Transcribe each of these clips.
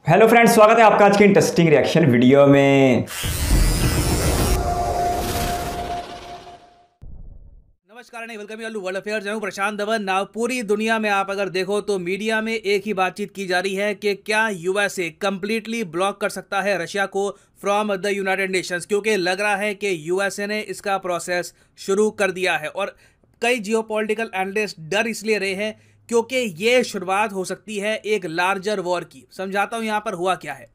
Hello friends, स्वागत है आपका आज के इंटरेस्टिंग रिएक्शन वीडियो में। नमस्कार नहीं वेलकम यू वर्ल्ड अफेयर्स। मैं हूं प्रशांत धवन। नाउ पूरी दुनिया में आप अगर देखो तो मीडिया में एक ही बातचीत की जा रही है कि क्या यूएसए कंप्लीटली ब्लॉक कर सकता है रशिया को फ्रॉम द यूनाइटेड नेशंस, क्योंकि लग रहा है कि यूएसए ने इसका प्रोसेस शुरू कर दिया है। और कई जियोपॉलिटिकल एनालिस्ट डर इसलिए रहे हैं क्योंकि ये शुरुआत हो सकती है एक लार्जर वॉर की। समझाता हूं यहां पर हुआ क्या है।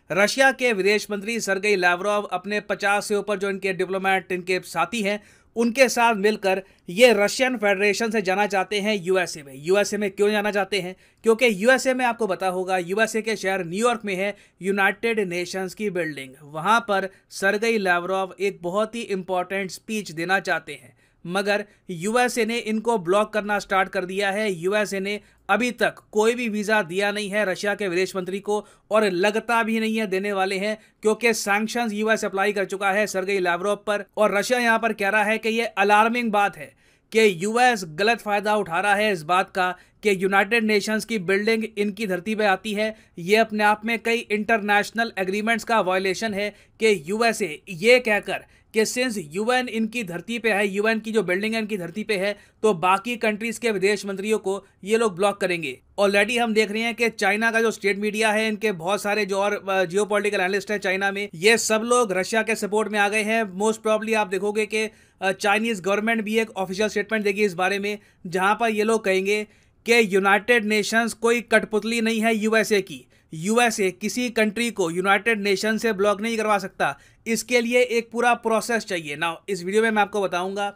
रशिया के विदेश मंत्री सर्गेई लावरोव अपने 50 से ऊपर जो इनके डिप्लोमेट, इनके साथी हैं, उनके साथ मिलकर ये रशियन फेडरेशन से जाना चाहते हैं यूएसए में। यूएसए में क्यों जाना चाहते हैं? क्योंकि यूएसए में आपको पता होगा, यूएसए के शहर न्यूयॉर्क में है यूनाइटेड नेशंस की बिल्डिंग। वहां पर सर्गेई लावरोव एक बहुत ही इंपॉर्टेंट स्पीच देना चाहते हैं, मगर यूएसए ने इनको ब्लॉक करना स्टार्ट कर दिया है। यूएसए ने अभी तक कोई भी वीज़ा दिया नहीं है रशिया के विदेश मंत्री को, और लगता भी नहीं है देने वाले हैं, क्योंकि सैंक्शंस यूएस अप्लाई कर चुका है सर्गेई लावरोव पर। और रशिया यहां पर कह रहा है कि यह अलार्मिंग बात है कि यूएस गलत फायदा उठा रहा है इस बात का कि यूनाइटेड नेशंस की बिल्डिंग इनकी धरती पे आती है। ये अपने आप में कई इंटरनेशनल एग्रीमेंट्स का वायलेशन है कि यूएसए ये कहकर कि सिंस यूएन इनकी धरती पे है, यूएन की जो बिल्डिंग है इनकी धरती पे है, तो बाकी कंट्रीज के विदेश मंत्रियों को ये लोग ब्लॉक करेंगे। ऑलरेडी हम देख रहे हैं कि चाइना का जो स्टेट मीडिया है, इनके बहुत सारे जो और जियोपॉलिटिकल एनालिस्ट हैं चाइना में, ये सब लोग रशिया के सपोर्ट में आ गए हैं। मोस्ट प्रॉब्ली आप देखोगे कि चाइनीज गवर्नमेंट भी एक ऑफिशियल स्टेटमेंट देगी इस बारे में, जहां पर ये लोग कहेंगे कि यूनाइटेड नेशंस कोई कठपुतली नहीं है यूएसए की। यूएसए किसी कंट्री को यूनाइटेड नेशन से ब्लॉक नहीं करवा सकता, इसके लिए एक पूरा प्रोसेस चाहिए। ना इस वीडियो में मैं आपको बताऊंगा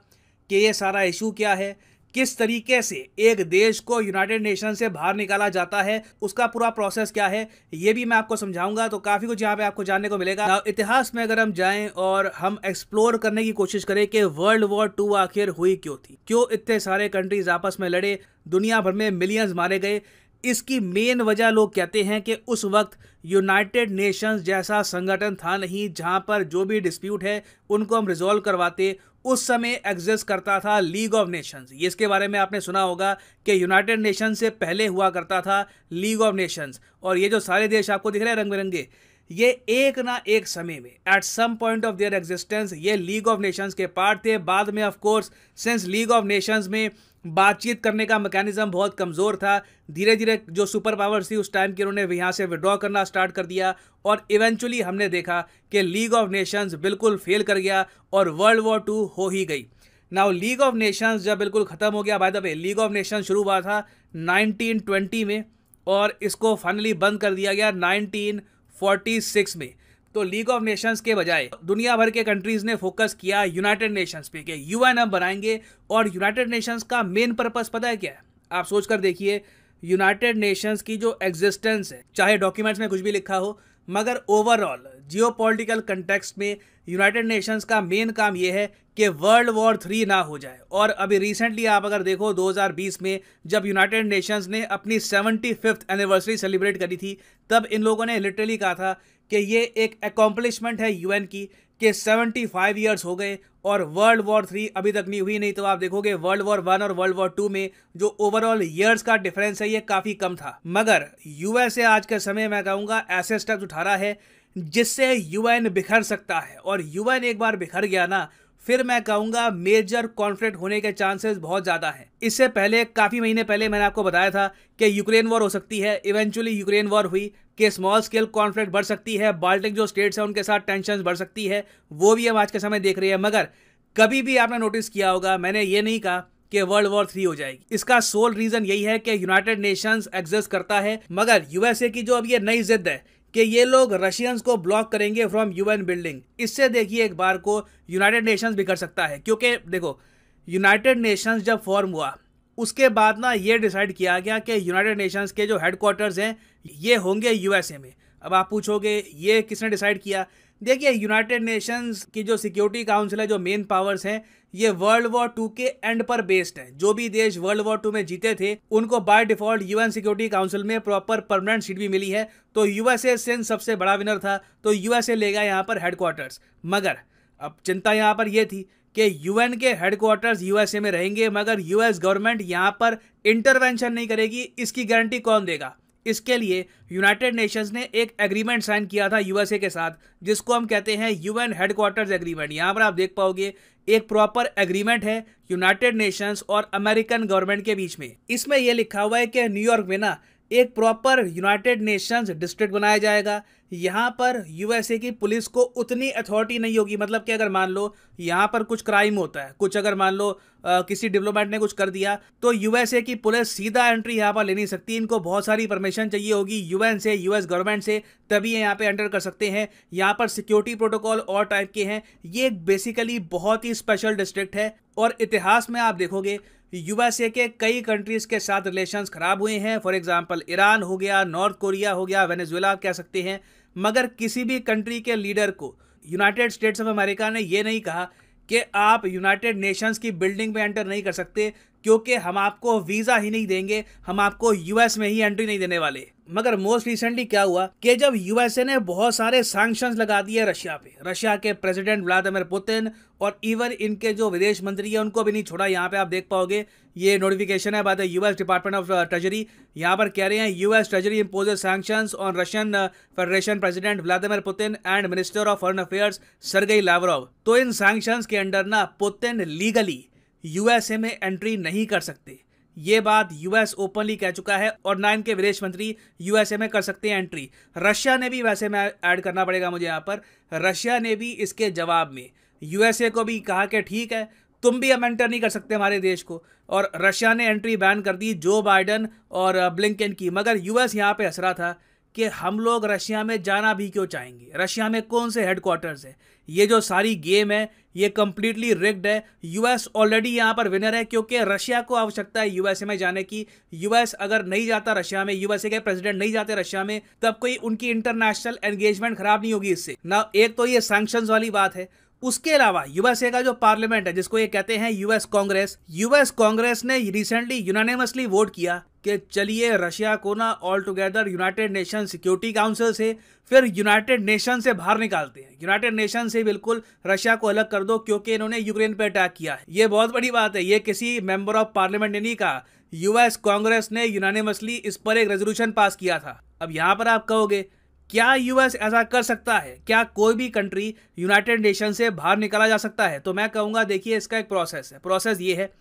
कि ये सारा इशू क्या है, किस तरीके से एक देश को यूनाइटेड नेशन से बाहर निकाला जाता है, उसका पूरा प्रोसेस क्या है, ये भी मैं आपको समझाऊंगा। तो काफ़ी कुछ यहाँ पे आपको जानने को मिलेगा। ना इतिहास में अगर हम जाएं और हम एक्सप्लोर करने की कोशिश करें कि वर्ल्ड वॉर 2 आखिर हुई क्यों थी, क्यों इतने सारे कंट्रीज आपस में लड़े, दुनिया भर में मिलियंस मारे गए, इसकी मेन वजह लोग कहते हैं कि उस वक्त यूनाइटेड नेशंस जैसा संगठन था नहीं जहां पर जो भी डिस्प्यूट है उनको हम रिजॉल्व करवाते। उस समय एग्जिस्ट करता था लीग ऑफ नेशंस। ये इसके बारे में आपने सुना होगा कि यूनाइटेड नेशंस से पहले हुआ करता था लीग ऑफ नेशंस। और ये जो सारे देश आपको दिख रहे हैं रंग बिरंगे, ये एक ना एक समय में at some point of their existence ये लीग ऑफ नेशंस के पार्ट थे। बाद में of course since League of Nations में बातचीत करने का मैकेनिज्म बहुत कमज़ोर था, धीरे धीरे जो सुपर पावर्स थी उस टाइम के उन्होंने यहाँ से विड्रॉ करना स्टार्ट कर दिया, और इवेंचुअली हमने देखा कि लीग ऑफ नेशंस बिल्कुल फेल कर गया और वर्ल्ड वॉर 2 हो ही गई। नाउ लीग ऑफ नेशंस जब बिल्कुल ख़त्म हो गया, by the way league of Nations शुरू हुआ था 1920 में और इसको फाइनली बंद कर दिया गया 1946 में। तो लीग ऑफ नेशंस के बजाय दुनिया भर के कंट्रीज ने फोकस किया यूनाइटेड नेशंस पे कि यूएन हम बनाएंगे। और यूनाइटेड नेशंस का मेन पर्पस पता है क्या है? आप सोचकर देखिए, यूनाइटेड नेशंस की जो एग्जिस्टेंस है, चाहे डॉक्यूमेंट्स में कुछ भी लिखा हो, मगर ओवरऑल जियोपॉलिटिकल कंटेक्स्ट में यूनाइटेड नेशंस का मेन काम यह है कि वर्ल्ड वॉर 3 ना हो जाए। और अभी रिसेंटली आप अगर देखो 2020 में जब यूनाइटेड नेशंस ने अपनी 75th एनिवर्सरी सेलिब्रेट करी थी, तब इन लोगों ने लिटरली कहा था कि ये एक अकॉम्प्लिशमेंट है यूएन की कि 75 ईयर्स हो गए और वर्ल्ड वॉर 3 अभी तक नहीं हुई। नहीं तो आप देखोगे वर्ल्ड वॉर 1 और वर्ल्ड वॉर 2 में जो ओवरऑल ईयर्स का डिफरेंस है ये काफ़ी कम था। मगर यूएसए आज के समय मैं कहूँगा ऐसे स्टेप्स उठा रहा है जिससे यूएन बिखर सकता है। और यूएन एक बार बिखर गया ना, फिर मैं कहूँगा मेजर कॉन्फ्लिक्ट होने के चांसेस बहुत ज़्यादा हैं। इससे पहले काफ़ी महीने पहले मैंने आपको बताया था कि यूक्रेन वॉर हो सकती है। इवेंचुअली यूक्रेन वॉर हुई कि स्मॉल स्केल कॉन्फ्लिक्ट बढ़ सकती है, बाल्टिक जो स्टेट्स हैं उनके साथ टेंशन बढ़ सकती है, वो भी हम आज के समय देख रहे हैं। मगर कभी भी आपने नोटिस किया होगा, मैंने ये नहीं कहा कि वर्ल्ड वॉर 3 हो जाएगी। इसका सोल रीज़न यही है कि यूनाइटेड नेशंस एग्जिस्ट करता है, मगर यूएसए की जो अब ये नई जिद है कि ये लोग रशियंस को ब्लॉक करेंगे फ्रॉम यूएन बिल्डिंग, इससे देखिए एक बार को यूनाइटेड नेशंस बिगड़ सकता है। क्योंकि देखो, यूनाइटेड नेशंस जब फॉर्म हुआ उसके बाद ना ये डिसाइड किया गया कि यूनाइटेड नेशंस के जो हेडक्वार्टर्स हैं ये होंगे यूएसए में। अब आप पूछोगे ये किसने डिसाइड किया? देखिए, यूनाइटेड नेशंस की जो सिक्योरिटी काउंसिल है, जो मेन पावर्स हैं, ये वर्ल्ड वॉर 2 के एंड पर बेस्ड है। जो भी देश वर्ल्ड वॉर 2 में जीते थे उनको by default UN security council में प्रॉपर परमानेंट सीट भी मिली है। तो यूएसए सिंस सबसे बड़ा विनर था तो यूएसए लेगा यहाँ पर हेडक्वार्टर्स। मगर अब चिंता यहाँ पर यह थी कि यूएन के हेडक्वार्टर्स यूएसए में रहेंगे, मगर यूएस गवर्नमेंट यहाँ पर इंटरवेंशन नहीं करेगी। इसकी गारंटी कौन देगा? इसके लिए यूनाइटेड नेशंस ने एक एग्रीमेंट साइन किया था यूएसए के साथ, जिसको हम कहते हैं यूएन हेडक्वार्टर्स एग्रीमेंट। यहाँ पर आप देख पाओगे एक प्रॉपर एग्रीमेंट है यूनाइटेड नेशंस और अमेरिकन गवर्नमेंट के बीच में। इसमें यह लिखा हुआ है कि न्यूयॉर्क में ना एक प्रॉपर यूनाइटेड नेशंस डिस्ट्रिक्ट बनाया जाएगा। यहाँ पर यूएसए की पुलिस को उतनी अथॉरिटी नहीं होगी, मतलब कि अगर मान लो यहाँ पर कुछ क्राइम होता है, कुछ अगर मान लो किसी डिप्लोमेट ने कुछ कर दिया, तो यूएसए की पुलिस सीधा एंट्री यहाँ पर ले नहीं सकती। इनको बहुत सारी परमिशन चाहिए होगी यूएन से, यूएस गवर्नमेंट से, तभी ये यहाँ पे एंटर कर सकते हैं। यहाँ पर सिक्योरिटी प्रोटोकॉल और टाइप के हैं। ये बेसिकली बहुत ही स्पेशल डिस्ट्रिक्ट है और इतिहास में आप देखोगे यूएसए के कई कंट्रीज के साथ रिलेशंस खराब हुए हैं। फॉर एग्जांपल ईरान हो गया, नॉर्थ कोरिया हो गया, वेनेजुएला आप कह सकते हैं। मगर किसी भी कंट्री के लीडर को यूनाइटेड स्टेट्स ऑफ अमेरिका ने ये नहीं कहा कि आप यूनाइटेड नेशंस की बिल्डिंग में एंटर नहीं कर सकते, क्योंकि हम आपको वीज़ा ही नहीं देंगे, हम आपको यूएस में ही एंट्री नहीं देने वाले। मगर मोस्ट रिसेंटली क्या हुआ कि जब यूएसए ने बहुत सारे सैंक्शंस लगा दिए रशिया पे, रशिया के प्रेसिडेंट व्लादिमीर पुतिन और इवन इनके जो विदेश मंत्री है उनको भी नहीं छोड़ा। यहाँ पे आप देख पाओगे ये नोटिफिकेशन है by the US Department of Treasury. यहाँ पर कह रहे हैं US Treasury imposes sanctions on Russian Federation president Vladimir Putin and minister of foreign affairs Sergey Lavrov. तो इन सैंक्शंस के अंडर ना पुतिन लीगली यूएसए में एंट्री नहीं कर सकते। ये बात यूएस ओपनली कह चुका है और ना इनके विदेश मंत्री यूएसए में कर सकते हैं एंट्री। रशिया ने भी, वैसे मैं ऐड करना पड़ेगा मुझे यहाँ पर, रशिया ने भी इसके जवाब में यूएसए को भी कहा कि ठीक है तुम भी अब एंटर नहीं कर सकते हमारे देश को, और रशिया ने एंट्री बैन कर दी जो बाइडन और ब्लिंकन की। मगर यूएस यहाँ पे हंस रहा था कि हम लोग रशिया में जाना भी क्यों चाहेंगे, रशिया में कौन से हेडक्वार्टर्स है, ये जो सारी गेम है ये कंप्लीटली रिग्ड है। यूएस ऑलरेडी यहाँ पर विनर है, क्योंकि रशिया को आवश्यकता है यूएसए में जाने की। यूएस अगर नहीं जाता रशिया में, यूएसए के प्रेसिडेंट नहीं जाते रशिया में, तब कोई उनकी इंटरनेशनल एंगेजमेंट खराब नहीं होगी इससे ना। एक तो ये सैंक्शंस वाली बात है, उसके अलावा यूएसए का जो पार्लियामेंट है जिसको ये कहते हैं यूएस कांग्रेस ने रिसेंटली यूनानिमसली वोट किया कि चलिए रशिया को ना all together United nation security council से, फिर यूनाइटेड नेशन से बाहर निकालते हैं। यूनाइटेड नेशन से बिल्कुल रशिया को अलग कर दो, क्योंकि इन्होंने यूक्रेन पे अटैक किया है। ये बहुत बड़ी बात है, ये किसी मेंबर ऑफ पार्लियामेंट ने नहीं कहा, यूएस कांग्रेस ने यूनानिमसली इस पर एक रेजोल्यूशन पास किया था। अब यहाँ पर आप कहोगे क्या यूएस ऐसा कर सकता है, क्या कोई भी कंट्री यूनाइटेड नेशन से बाहर निकाला जा सकता है? तो मैं कहूँगा देखिए इसका एक प्रोसेस है। प्रोसेस ये है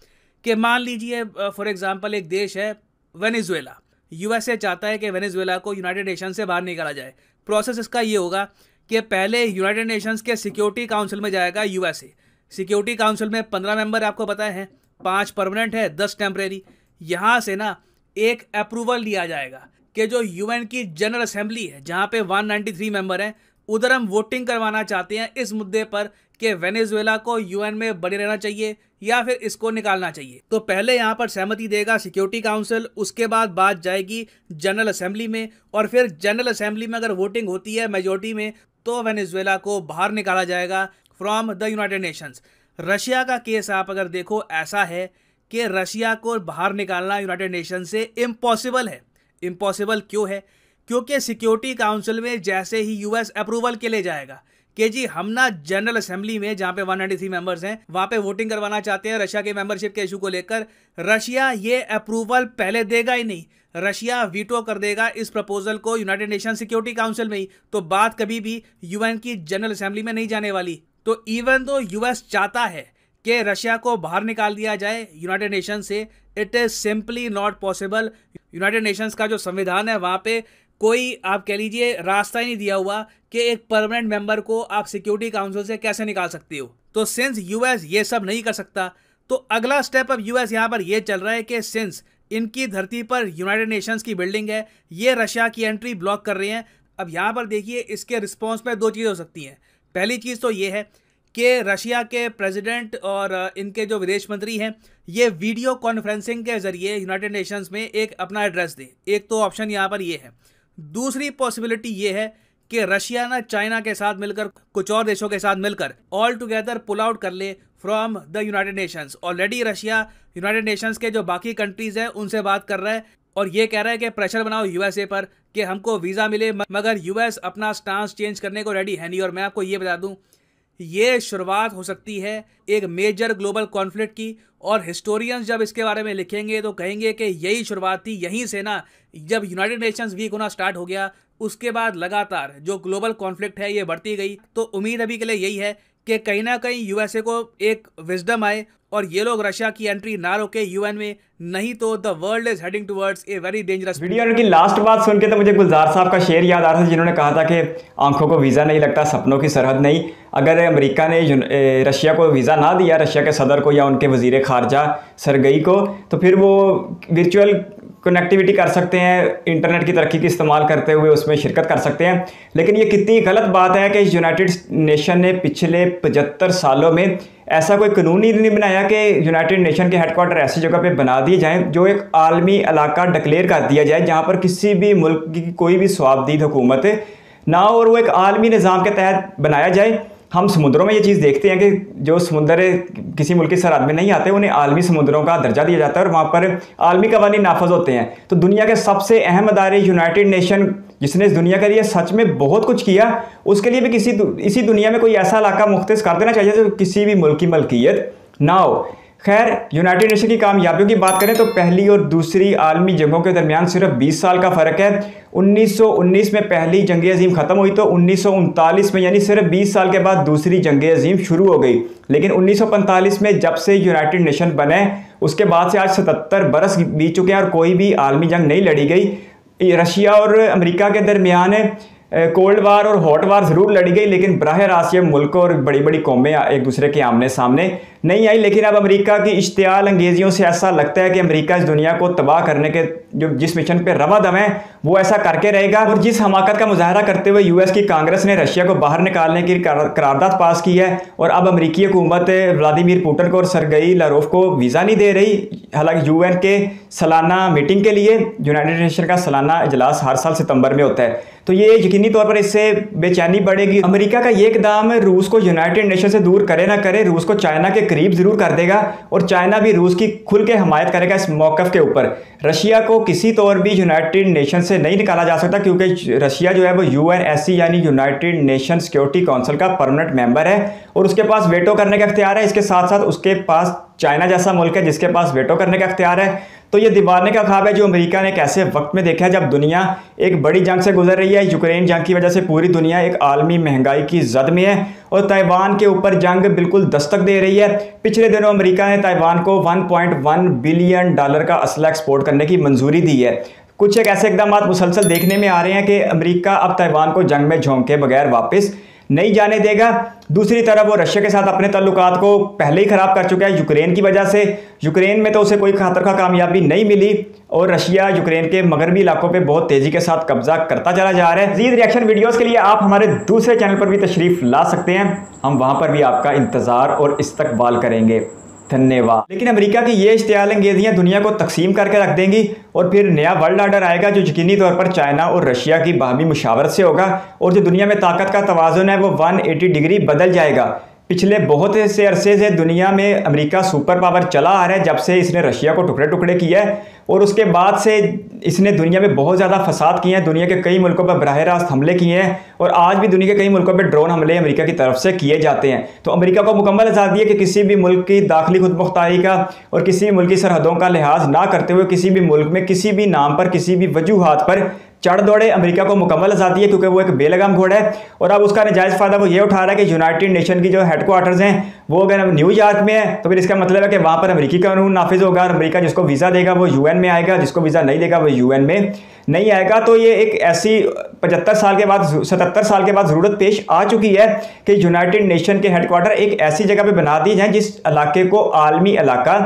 कि मान लीजिए फॉर एग्जांपल एक देश है वेनेजुएला, यूएसए चाहता है कि वेनेजुएला को यूनाइटेड नेशन से बाहर निकाला जाए। प्रोसेस इसका ये होगा कि पहले यूनाइटेड नेशंस के सिक्योरिटी काउंसिल में जाएगा यूएसए। सिक्योरिटी काउंसिल में 15 मेंबर आपको पता है, 5 परमानेंट है, 10 टेम्परेरी। यहाँ से ना एक अप्रूवल लिया जाएगा कि जो यूएन की जनरल असेंबली है जहाँ पे 193 मेंबर हैं, उधर हम वोटिंग करवाना चाहते हैं इस मुद्दे पर कि वेनेजुएला को यूएन में बने रहना चाहिए या फिर इसको निकालना चाहिए। तो पहले यहाँ पर सहमति देगा सिक्योरिटी काउंसिल, उसके बाद बात जाएगी जनरल असेंबली में, और फिर जनरल असेंबली में अगर वोटिंग होती है मेजोरिटी में तो वेनेजुएला को बाहर निकाला जाएगा from the United Nations. Russia का केस आप अगर देखो ऐसा है कि रशिया को बाहर निकालना यूनाइटेड नेशन से इम्पॉसिबल है। इम्पॉसिबल क्यों है? क्योंकि सिक्योरिटी काउंसिल में जैसे ही यूएस अप्रूवल के लिए जाएगा कि जी हम ना जनरल असेंबली में जहां पे 193 मेंबर्स हैं वहां पे वोटिंग करवाना चाहते हैं रशिया के मेंबरशिप के इशू को लेकर, रशिया ये अप्रूवल पहले देगा ही नहीं, रशिया वीटो कर देगा इस प्रपोजल को यूनाइटेड नेशन सिक्योरिटी काउंसिल में ही। तो बात कभी भी यूएन की जनरल असेंबली में नहीं जाने वाली। तो इवन तो यूएस चाहता है कि रशिया को बाहर निकाल दिया जाए यूनाइटेड नेशन से, it is simply not possible. United Nations का जो संविधान है वहां पे कोई आप कह लीजिए रास्ता ही नहीं दिया हुआ कि एक परमानेंट मेंबर को आप सिक्योरिटी काउंसिल से कैसे निकाल सकते हो। तो सिंस यूएस ये सब नहीं कर सकता, तो अगला स्टेप अब यूएस यहाँ पर ये चल रहा है कि सिंस इनकी धरती पर यूनाइटेड नेशंस की बिल्डिंग है, ये रशिया की एंट्री ब्लॉक कर रहे हैं। अब यहाँ पर देखिए इसके रिस्पॉन्स में 2 चीज़ हो सकती हैं। पहली चीज़ तो ये है कि रशिया के प्रेसिडेंट और इनके जो विदेश मंत्री हैं ये वीडियो कॉन्फ्रेंसिंग के जरिए यूनाइटेड नेशंस में एक अपना एड्रेस दें। एक तो ऑप्शन यहाँ पर ये है। दूसरी पॉसिबिलिटी ये है कि रशिया ना चाइना के साथ मिलकर, कुछ और देशों के साथ मिलकर ऑल टुगेदर पुल आउट कर ले from the United Nations. Already Russia United Nations के जो बाकी कंट्रीज हैं उनसे बात कर रहा है और ये कह रहा है कि प्रेशर बनाओ यूएसए पर कि हमको वीज़ा मिले, मगर यूएस अपना स्टांस चेंज करने को रेडी है नहीं। और मैं आपको ये बता दूं ये शुरुआत हो सकती है एक मेजर ग्लोबल कॉन्फ्लिक्ट की। और हिस्टोरियंस जब इसके बारे में लिखेंगे तो कहेंगे कि यही शुरुआत थी। यहीं से ना, जब यूनाइटेड नेशंस वीक होना स्टार्ट हो गया, उसके बाद लगातार जो ग्लोबल कॉन्फ्लिक्ट है ये बढ़ती गई। तो उम्मीद अभी के लिए यही है कि कहीं ना कहीं यूएसए को एक विजडम आए और ये लोग रशिया की एंट्री ना रोके यूएन में, नहीं तो the world is heading towards a very dangerous. Video की लास्ट बात सुन के तो मुझे गुलजार साहब का शेर याद आ रहा था, जिन्होंने कहा था कि आंखों को वीज़ा नहीं लगता, सपनों की सरहद नहीं। अगर अमेरिका ने रशिया को वीज़ा ना दिया, रशिया के सदर को या उनके वजीर खारजा सरगई को, तो फिर वो वर्चुअल कनेक्टिविटी कर सकते हैं, इंटरनेट की तरक्की का इस्तेमाल करते हुए उसमें शिरकत कर सकते हैं। लेकिन ये कितनी गलत बात है कि यूनाइटेड नेशन ने पिछले 75 सालों में ऐसा कोई कानून ही नहीं बनाया कि यूनाइटेड नेशन के हेडक्वार्टर ऐसी जगह पे बना दिए जाएं जो एक आलमी इलाका डिक्लेयर कर दिया जाए, जहां पर किसी भी मुल्क की कोई भी स्वाबदीद हुकूमत ना हो, और वो एक आलमी निज़ाम के तहत बनाया जाए। हम समुद्रों में ये चीज़ देखते हैं कि जो समुद्र किसी मुल्क की सरहद में नहीं आते, उन्हें आलमी समुद्रों का दर्जा दिया जाता है और वहाँ पर आलमी कवानीन नाफज होते हैं। तो दुनिया के सबसे अहम अदारे यूनाइटेड नेशन, जिसने इस दुनिया के लिए सच में बहुत कुछ किया, उसके लिए भी इसी दुनिया में कोई ऐसा इलाका मुख्तस कर देना चाहिए जो किसी भी मुल्क की मलकियत ना हो। खैर, यूनाइटेड नेशन की कामयाबियों की बात करें तो पहली और दूसरी आलमी जंगों के दरमियान सिर्फ 20 साल का फ़र्क है। 1919 में पहली जंग अजीम ख़त्म हुई तो 1939 में, यानी सिर्फ 20 साल के बाद दूसरी जंग अजीम शुरू हो गई। लेकिन 1945 में जब से यूनाइटेड नेशन बने, उसके बाद से आज 77 बरस बीत चुके हैं और कोई भी आलमी जंग नहीं लड़ी गई। रशिया और अमेरिका के दरमियान कोल्ड वार और हॉट वार ज़रूर लड़ी गई, लेकिन बराह रास्त ये मुल्क और बड़ी बड़ी कौमें एक दूसरे के आमने सामने नहीं आई। लेकिन अब अमेरिका की इश्तियाल अंगेजियों से ऐसा लगता है कि अमेरिका इस दुनिया को तबाह करने के जिस मिशन पे रवादम है वो ऐसा करके रहेगा। और जिस हमाकत का मुजाहरा करते हुए यूएस की कांग्रेस ने रशिया को बाहर निकालने की करारदाद पास की है, और अब अमेरिकी हुकूमत व्लादिमीर पुतिन को और सरगई लारोव को वीज़ा नहीं दे रही। हालांकि यूएन के सालाना मीटिंग के लिए यूनाइटेड नेशन का सालाना इजलास हर साल सितंबर में होता है, तो ये यकीनी तौर पर इससे बेचैनी बढ़ेगी। अमेरिका का ये इकदाम रूस को यूनाइटेड नेशन से दूर करे ना करे, रूस को चाइना के करीब जरूर कर देगा, और चाइना भी रूस की खुल के हमायत करेगा इस मौक़िफ़ के ऊपर। रशिया को किसी तौर भी यूनाइटेड नेशन से नहीं निकाला जा सकता, क्योंकि रशिया जो है वो यूएनएससी यानी यूनाइटेड नेशन सिक्योरिटी काउंसिल का परमानेंट मेंबर है, और उसके पास वेटो करने का इख्तियार है। इसके साथ साथ उसके पास चाइना जैसा मुल्क है जिसके पास वेटो करने का इख्तियार है। तो ये दीवाने का ख्वाब है जो अमेरिका ने एक ऐसे वक्त में देखा है जब दुनिया एक बड़ी जंग से गुजर रही है। यूक्रेन जंग की वजह से पूरी दुनिया एक आलमी महंगाई की जद में है, और ताइवान के ऊपर जंग बिल्कुल दस्तक दे रही है। पिछले दिनों अमेरिका ने ताइवान को $1.1 बिलियन का असला एक्सपोर्ट करने की मंजूरी दी है। कुछ एक ऐसे इकदाम मुसलसल देखने में आ रहे हैं कि अमेरिका अब ताइवान को जंग में झोंक के बगैर वापस नहीं जाने देगा। दूसरी तरफ वो रशिया के साथ अपने ताल्लुकात को पहले ही ख़राब कर चुका है यूक्रेन की वजह से। यूक्रेन में तो उसे कोई खातर का कामयाबी नहीं मिली, और रशिया यूक्रेन के मगरबी इलाकों पे बहुत तेज़ी के साथ कब्जा करता चला जा रहा है। मज़ीद रिएक्शन वीडियोस के लिए आप हमारे दूसरे चैनल पर भी तशरीफ़ ला सकते हैं, हम वहाँ पर भी आपका इंतज़ार और इस्तकबाल करेंगे। धन्यवाद। लेकिन अमेरिका की ये इश्तियाल अंगेजियाँ दुनिया को तकसीम करके रख देंगी, और फिर नया वर्ल्ड ऑर्डर आएगा जो यकीनी तौर पर चाइना और रशिया की बाहमी मुशावरत से होगा, और जो दुनिया में ताकत का तवाज़ुन है वो 180 डिग्री बदल जाएगा। पिछले बहुत से अरसे से दुनिया में अमेरिका सुपर पावर चला आ रहा है, जब से इसने रशिया को टुकड़े टुकड़े किया है, और उसके बाद से इसने दुनिया में बहुत ज़्यादा फसाद किए हैं, दुनिया के कई मुल्कों पर बराह रास्त हमले किए हैं, और आज भी दुनिया के कई मुल्कों पर ड्रोन हमले अमेरिका की तरफ से किए जाते हैं। तो अमेरिका को मुकम्मल आज़ादी है कि किसी भी मुल्क की दाखिली खुदमुख्तारी का और किसी भी मुल्क की सरहदों का लिहाज ना करते हुए किसी भी मुल्क में किसी भी नाम पर किसी भी वजूहात पर चढ़ दौड़े। अमेरिका को मुकम्मल आज़ादी है क्योंकि वो एक बेलगाम घोड़ा है, और अब उसका नजायज़ फ़ायदा वो ये उठा रहा है कि यूनाइटेड नेशन की जो हेडक्वार्टर्स हैं वो अगर न्यूयॉर्क में है तो फिर इसका मतलब है कि वहाँ पर अमेरिकी कानून नाफिज होगा, और अमेरिका जिसको वीज़ा देगा वो यूएन में आएगा, जिसको वीज़ा नहीं देगा वो यूएन में नहीं आएगा। तो ये एक ऐसी 75 साल के बाद 77 साल के बाद ज़रूरत पेश आ चुकी है कि यूनाइटेड नेशन के हेडक्वार्टर एक ऐसी जगह पर बना दिए जाए जिस इलाके को आलमी इलाका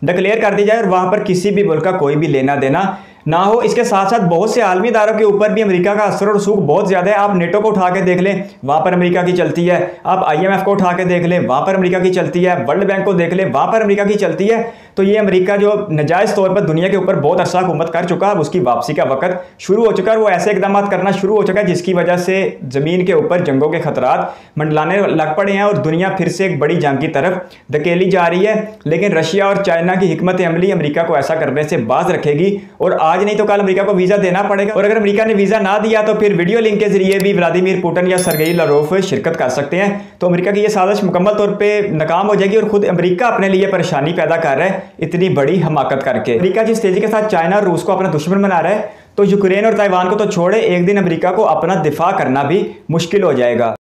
डिक्लेयर कर दिया जाए, और वहाँ पर किसी भी मुल्क का कोई भी लेना देना ना हो। इसके साथ साथ बहुत से आलमी इदारों के ऊपर भी अमेरिका का असर और रसूख बहुत ज़्यादा है। आप नेटो को उठा के देख लें, वहाँ पर अमेरिका की चलती है। आप IMF को उठा के देख लें, वहाँ पर अमेरिका की चलती है। वर्ल्ड बैंक को देख लें, वहाँ पर अमेरिका की चलती है। तो ये अमेरिका जो नाजायज़ तौर पर दुनिया के ऊपर बहुत अरसा हुकूमत कर चुका है, उसकी वापसी का वक्त शुरू हो चुका है। वो ऐसे इकदाम करना शुरू हो चुका है जिसकी वजह से ज़मीन के ऊपर जंगों के खतरात मंडलाने लग पड़े हैं, और दुनिया फिर से एक बड़ी जंग की तरफ धकेली जा रही है। लेकिन रशिया और चाइना की हिकमत अमली अमेरिका को ऐसा करने से बाज रखेगी, और आज आज नहीं तो कल अमेरिका को वीजा देना पड़ेगा, और अगर अमेरिका ने वीजा ना दिया तो फिर वीडियो लिंक के जरिए भी व्लादिमीर पुतिन या सरगेई लारोव शिरकत कर सकते हैं। तो अमेरिका की यह साजिश मुकम्मल तौर पर नाकाम हो जाएगी और खुद अमेरिका अपने लिए परेशानी पैदा कर रहा है इतनी बड़ी हमाकत करके। अमेरिका जिस तेजी के साथ चाइना और रूस को अपना दुश्मन बना रहा है, तो यूक्रेन और ताइवान को तो छोड़े, एक दिन अमेरिका को अपना दिफा करना भी मुश्किल हो जाएगा।